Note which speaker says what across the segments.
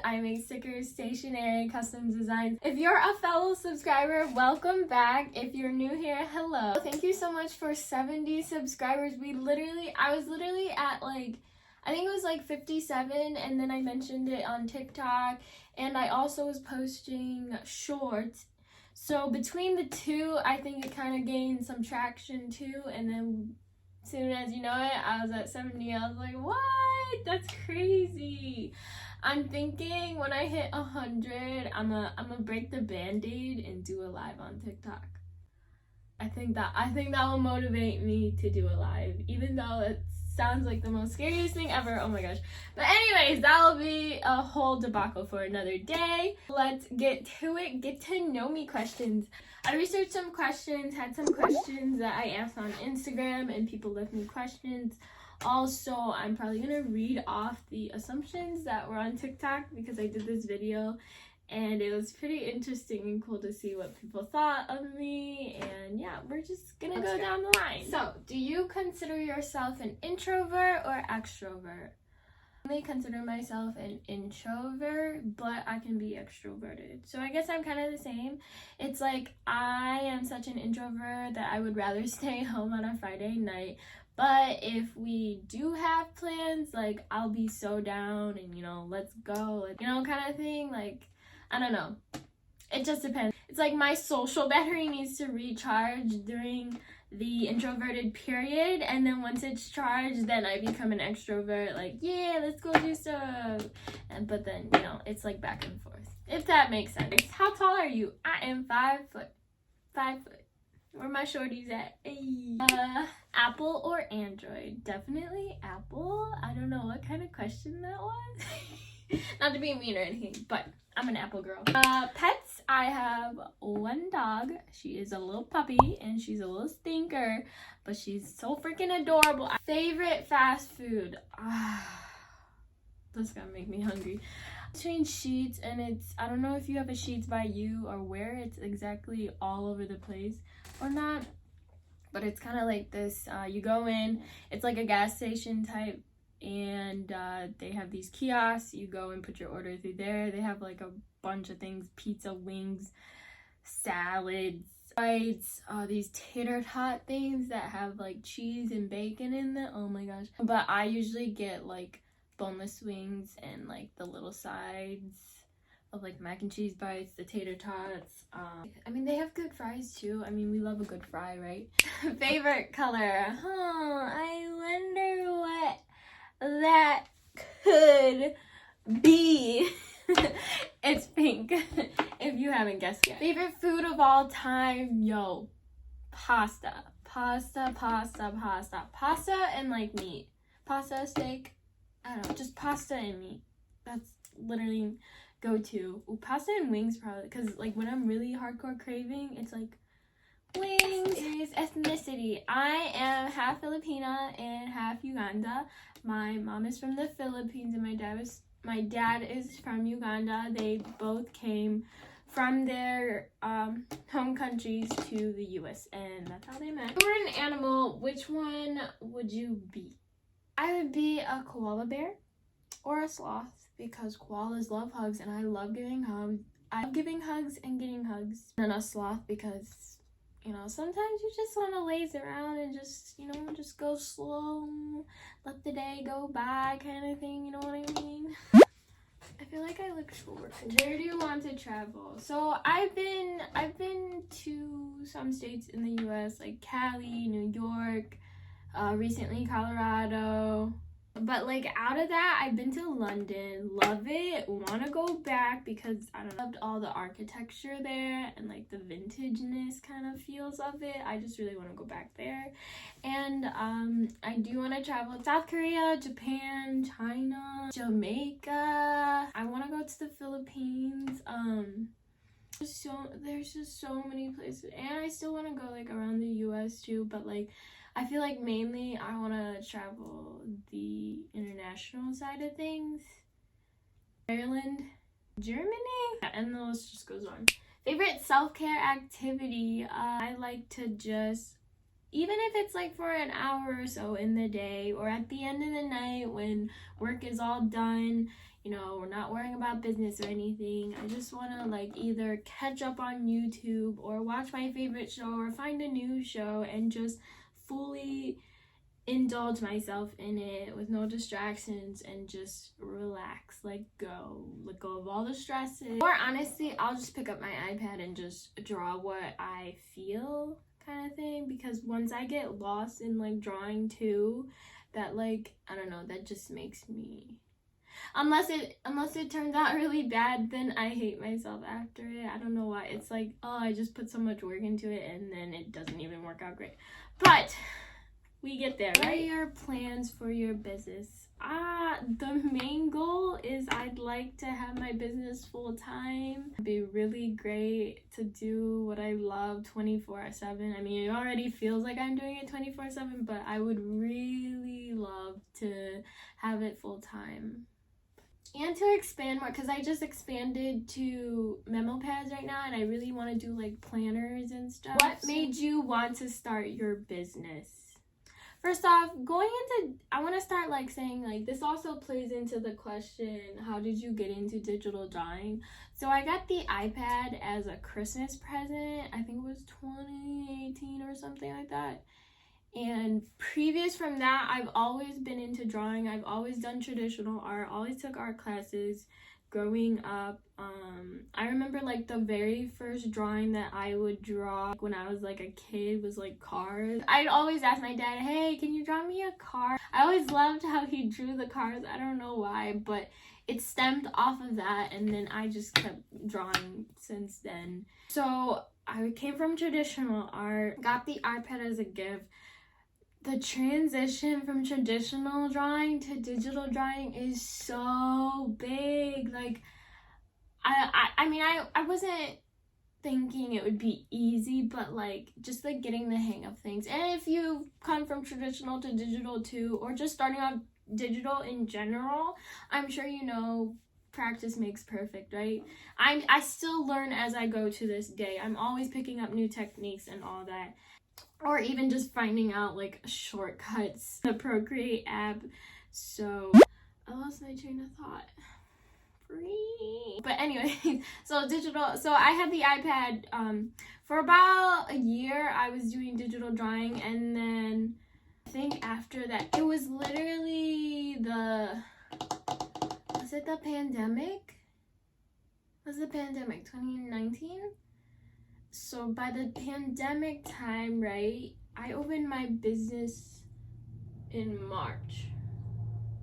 Speaker 1: I make stickers, stationery, custom designs. If you're a fellow subscriber, welcome back. If you're new here, hello. Thank you so much for 70 subscribers. I was literally at I think it was 57, and then I mentioned it on TikTok, and I also was posting shorts. So between the two, I think it kind of gained some traction too, and then as soon as you know it, I was at 70. I was like, what? That's crazy. I'm thinking when I hit 100, I'm gonna break the band-aid and do a live on TikTok. I think that will motivate me to do a live, even though it sounds like the most scariest thing ever. Oh my gosh. But anyways, that'll be a whole debacle for another day. Let's get to it. Get to know me questions. I researched some questions, had some questions that I asked on Instagram, and people left me questions. Also, I'm probably gonna read off the assumptions that were on TikTok because I did this video, and it was pretty interesting and cool to see what people thought of me. And yeah, we're just gonna go down the line. So, do you consider yourself an introvert or extrovert? I consider myself an introvert, but I can be extroverted. So I guess I'm kind of the same. It's like I am such an introvert that I would rather stay home on a Friday night. But if we do have plans, I'll be so down and, let's go, kind of thing. I don't know. It just depends. It's like my social battery needs to recharge during the introverted period, and then once it's charged, then I become an extrovert. Yeah, let's go do stuff. But then, it's back and forth. If that makes sense. How tall are you? I am 5 foot. 5 foot. Where my shorties at? Hey. Apple or Android? Definitely Apple. I don't know what kind of question that was. Not to be mean or anything, but I'm an Apple girl. Pets, I have one dog. She is a little puppy and she's a little stinker, but she's so freaking adorable. Favorite fast food? That's gonna make me hungry. Between Sheets, and I don't know if you have a Sheets by You or where it's exactly all over the place or not, but it's kind of like this. You go in, it's like a gas station type, and they have these kiosks. You go and put your order through there. They have a bunch of things: pizza, wings, salads, bites, these tater tot things that have cheese and bacon in them. Oh my gosh. But I usually get boneless wings and the little sides of mac and cheese bites, the tater tots. They have good fries too. We love a good fry, right? Favorite color? I wonder what that could be. It's pink. If you haven't guessed yet. Favorite food of all time? Yo, pasta and meat. Pasta, steak, I don't know, just pasta and meat. That's literally go-to. Ooh, pasta and wings probably, because when I'm really hardcore craving, it's wings. Is ethnicity. I am half Filipina and half Uganda. My mom is from the Philippines and my dad is from Uganda. They both came from their home countries to the US, and that's how they met. If you were an animal, which one would you be? I would be a koala bear or a sloth, because koalas love hugs and I love giving hugs. I love giving hugs and getting hugs. And a sloth because, sometimes you just want to laze around and just go slow, let the day go by kind of thing, you know what I mean? I feel like I look short. Where do you want to travel? So I've been to some states in the US, like Cali, New York, recently Colorado. But out of that, I've been to London. Love it. Want to go back because I loved all the architecture there and the vintageness kind of feels of it. I just really want to go back there. And I do want to travel to South Korea, Japan, China, Jamaica. I want to go to the Philippines. There's just so many places, and I still want to go around the US too, but I feel mainly I want to travel the international side of things. Ireland, Germany, and the list just goes on. Favorite self-care activity? I like to just, even if it's for an hour or so in the day or at the end of the night when work is all done, you know, we're not worrying about business or anything. I just want to like either catch up on YouTube or watch my favorite show or find a new show and just fully indulge myself in it with no distractions and just relax, let go of all the stresses. Or honestly, I'll just pick up my iPad and just draw what I feel, kind of thing, because once I get lost in like drawing too, that like, I don't know, that just makes me, unless it turns out really bad, then I hate myself after it. I don't know why. It's like, oh, I just put so much work into it and then it doesn't even work out great. But we get there, right? What are your plans for your business? The main goal is I'd like to have my business full time. It'd be really great to do what I love 24/7. I mean, it already feels like I'm doing it 24/7, but I would really love to have it full time. And to expand more, because I just expanded to memo pads right now and I really want to do like planners and stuff. What made you want to start your business? First off, I want to start like saying like this also plays into the question, how did you get into digital drawing? So I got the iPad as a Christmas present. I think it was 2018 or something like that. And previous from that, I've always been into drawing. I've always done traditional art, always took art classes growing up. I remember like the very first drawing that I would draw when I was like a kid was like cars. I'd always ask my dad, hey, can you draw me a car? I always loved how he drew the cars. I don't know why, but it stemmed off of that, and then I just kept drawing since then. So I came from traditional art, got the iPad as a gift. The transition from traditional drawing to digital drawing is so big. Like, I mean, I wasn't thinking it would be easy, but like just like getting the hang of things. And if you come from traditional to digital too, or just starting off digital in general, I'm sure you know practice makes perfect, right? I still learn as I go to this day. I'm always picking up new techniques and all that. Or even just finding out like shortcuts, the Procreate app. So I lost my train of thought. But anyway, so I had the iPad for about a year. I was doing digital drawing, and then I think after that it was literally was it the pandemic? Was the pandemic 2019? So by the pandemic time, right, I opened my business in March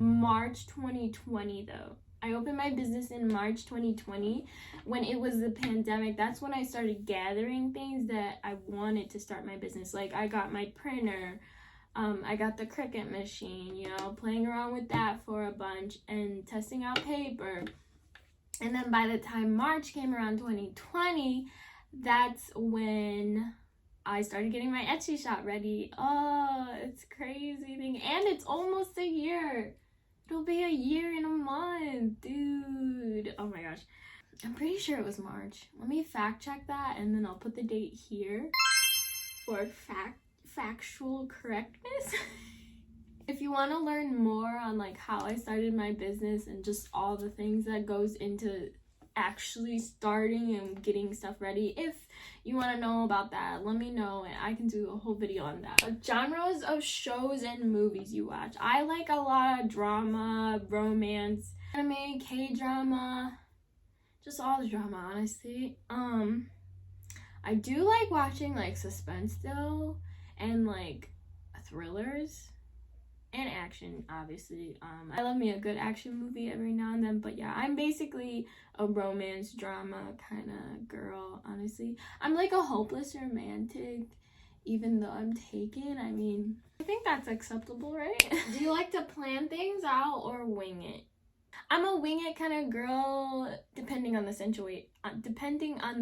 Speaker 1: 2020 though. I opened my business in March 2020 when it was the pandemic. That's when I started gathering things that I wanted to start my business. Like I got my printer, I got the Cricut machine, you know, playing around with that for a bunch and testing out paper. And then by the time March came around 2020, that's when I started getting my Etsy shop ready. Oh, it's crazy thing. And it's almost a year. It'll be a year in a month, dude. Oh my gosh. I'm pretty sure it was March. Let me fact check that and then I'll put the date here for factual correctness. If you want to learn more on like how I started my business and just all the things that goes into actually starting and getting stuff ready, if you want to know about that, let me know and I can do a whole video on that. Genres of shows and movies you watch. I like a lot of drama, romance, anime, K-drama, just all the drama, honestly. I do like watching like suspense though, and like thrillers. And action, obviously. I love me a good action movie every now and then, but yeah, I'm basically a romance drama kind of girl, honestly. I'm like a hopeless romantic, even though I'm taken. I mean, I think that's acceptable, right? Do you like to plan things out or wing it? I'm a wing it kind of girl, depending on the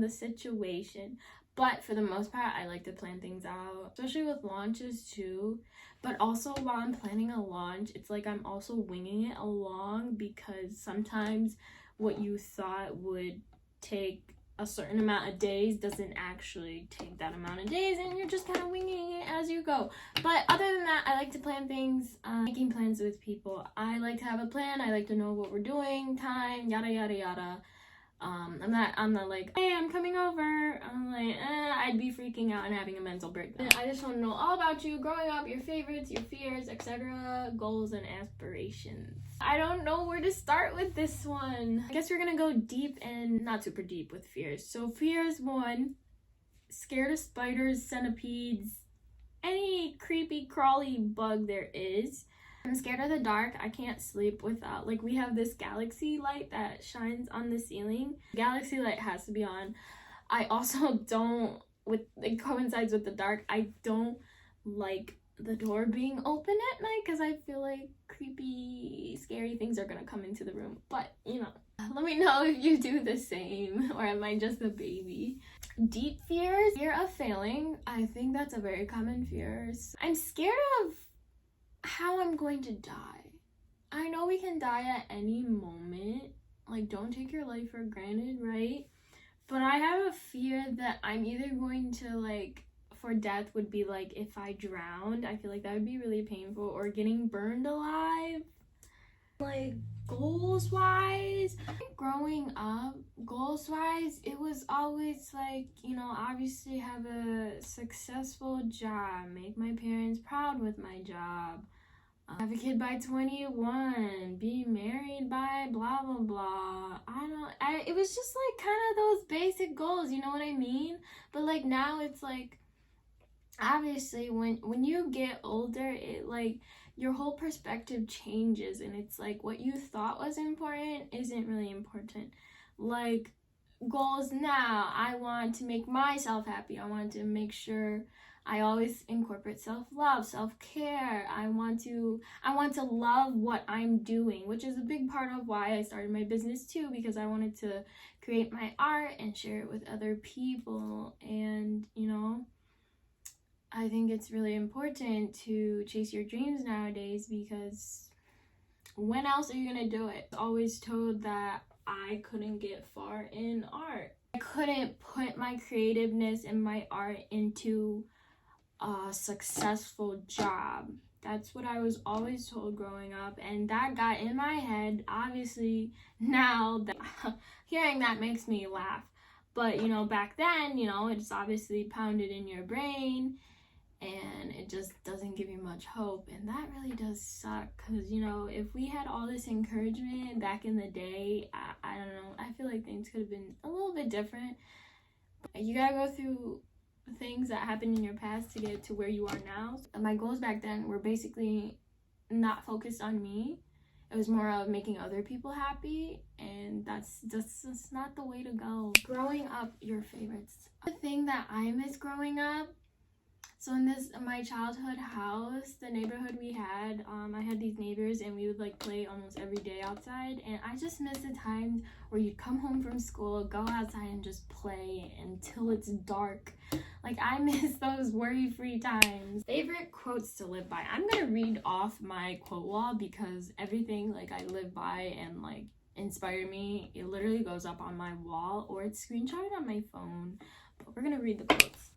Speaker 1: situation. But for the most part, I like to plan things out, especially with launches too. But also while I'm planning a launch, it's like I'm also winging it along, because sometimes what you thought would take a certain amount of days doesn't actually take that amount of days, and you're just kind of winging it as you go. But other than that, I like to plan things, making plans with people. I like to have a plan. I like to know what we're doing, time, yada yada yada. I'm not like, hey, I'm coming over. I'm like, I'd be freaking out and having a mental breakdown. I just want to know all about you, growing up, your favorites, your fears, etc., goals and aspirations. I don't know where to start with this one. I guess we're gonna go deep and not super deep with fears. So fears 1, scared of spiders, centipedes, any creepy crawly bug there is. I'm scared of the dark. I can't sleep without, like, we have this galaxy light that shines on the ceiling. Galaxy light has to be on. I also don't, it coincides with the dark, I don't like the door being open at night because I feel like creepy, scary things are gonna come into the room. But, you know, let me know if you do the same, or am I just a baby? Deep fears, fear of failing. I think that's a very common fear. I'm scared of how I'm going to die. I know we can die at any moment. Like, don't take your life for granted, right? But I have a fear that I'm either going to, like, for death would be like if I drowned. I feel like that would be really painful, or getting burned alive. Like, goals wise, growing up, goals wise, it was always like, you know, obviously have a successful job, make my parents proud with my job, have a kid by 21, be married by blah blah blah. It was just like kind of those basic goals, you know what I mean? But like now it's like, obviously when you get older, it like your whole perspective changes, and it's like what you thought was important isn't really important. Like, goals now, I want to make myself happy. I want to make sure I always incorporate self-love, self-care. I want to love what I'm doing, which is a big part of why I started my business too, because I wanted to create my art and share it with other people. And, you know, I think it's really important to chase your dreams nowadays, because when else are you gonna do it? I was always told that I couldn't get far in art. I couldn't put my creativeness and my art into a successful job. That's what I was always told growing up, and that got in my head. Obviously now that hearing that makes me laugh, but you know, back then, you know, it's obviously pounded in your brain, and it just doesn't give you much hope. And that really does suck, because, you know, if we had all this encouragement back in the day, I don't know, I feel like things could have been a little bit different. You gotta go through things that happened in your past to get to where you are now. My goals back then were basically not focused on me. It was more of making other people happy, and that's just not the way to go. Growing up, your favorites. The thing that I miss growing up, so in my childhood house, the neighborhood we had, I had these neighbors, and we would like play almost every day outside, and I just miss the times where you'd come home from school, go outside and just play until it's dark. Like, I miss those worry-free times. Favorite quotes to live by. I'm gonna read off my quote wall, because everything like I live by and like inspire me, it literally goes up on my wall, or it's screenshotted on my phone. But we're gonna read the quotes.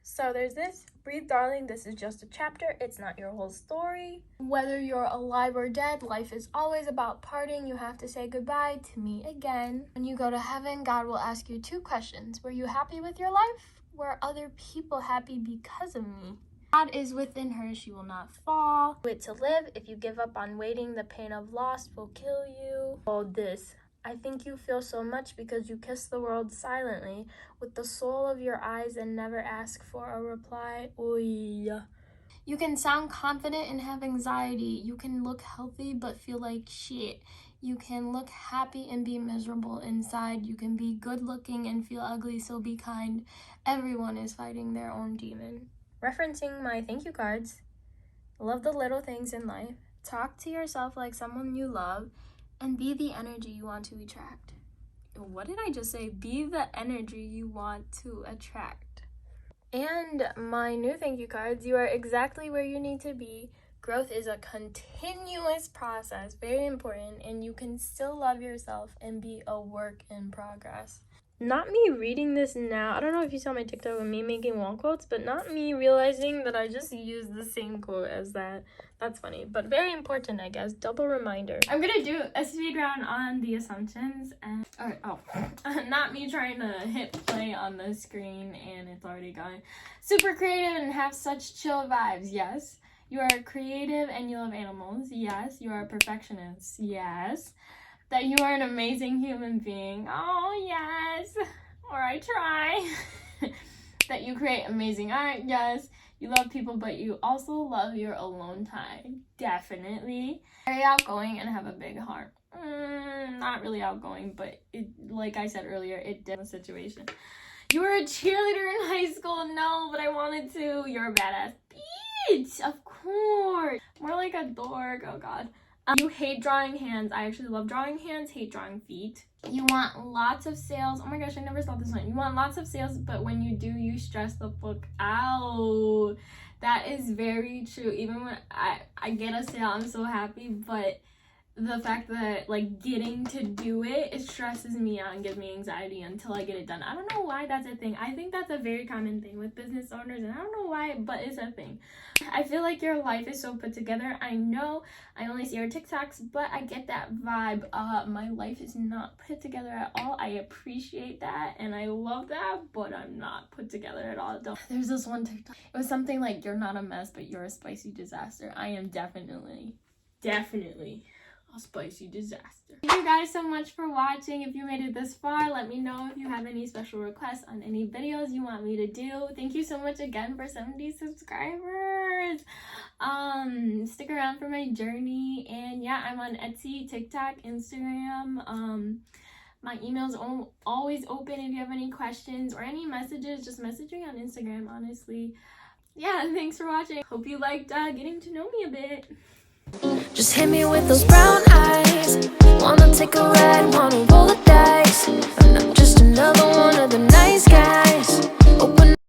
Speaker 1: So there's this: breathe, darling, this is just a chapter, it's not your whole story. Whether you're alive or dead, life is always about parting. You have to say goodbye to me again. When you go to heaven, God will ask you 2 questions. Were you happy with your life? Were other people happy because of me? God is within her, she will not fall. Wait to live, if you give up on waiting, the pain of loss will kill you. Hold this: I think you feel so much because you kiss the world silently with the soul of your eyes and never ask for a reply. Oy. You can sound confident and have anxiety. You can look healthy but feel like shit. You can look happy and be miserable inside. You can be good looking and feel ugly, so be kind. Everyone is fighting their own demon. Referencing my thank you cards. Love the little things in life. Talk to yourself like someone you love. And be the energy you want to attract. What did I just say? Be the energy you want to attract. And my new thank you cards. You are exactly where you need to be. Growth is a continuous process, very important, and you can still love yourself and be a work in progress. not me reading this now. I don't know if you saw my TikTok with me making wall quotes, but not me realizing that I just used the same quote as that. That's funny, but very important, I guess. Double reminder. I'm gonna do a speed round on the assumptions and not me trying to hit play on the screen and it's already gone. Super creative and have such chill vibes. Yes. You are creative and you love animals. Yes. You are a perfectionist. Yes. That you are an amazing human being. Oh, yes. Or I try. That you create amazing art. Yes. You love people, but you also love your alone time. Definitely. Very outgoing and have a big heart. Not really outgoing, but it, like I said earlier, it did the situation. You were a cheerleader in high school. No, but I wanted to. You're a badass bitch. Of course. More like a dork. Oh, God. You hate drawing hands. I actually love drawing hands, hate drawing feet. You want lots of sales. Oh my gosh, I never saw this one. You want lots of sales, but when you do, you stress the fuck out. That is very true. Even when I get a sale, I'm so happy, but the fact that like getting to do it, it stresses me out and gives me anxiety until I get it done. I don't know why that's a thing. I think that's a very common thing with business owners, and I don't know why, but it's a thing. I feel like your life is so put together. I know I only see your TikToks, but I get that vibe. My life is not put together at all. I appreciate that and I love that, but I'm not put together at all. There's this one TikTok. It was something like, you're not a mess, but you're a spicy disaster. I am definitely a spicy disaster. Thank you guys so much for watching. If you made it this far, let me know if you have any special requests on any videos you want me to do. Thank you so much again for 70 subscribers. Stick around for my journey, and yeah, I'm on Etsy, TikTok, Instagram. My email's always open if you have any questions or any messages. Just message me on Instagram, honestly. Yeah, thanks for watching. Hope you liked getting to know me a bit.
Speaker 2: Just hit me with those brown eyes. Wanna take a ride, wanna roll it down.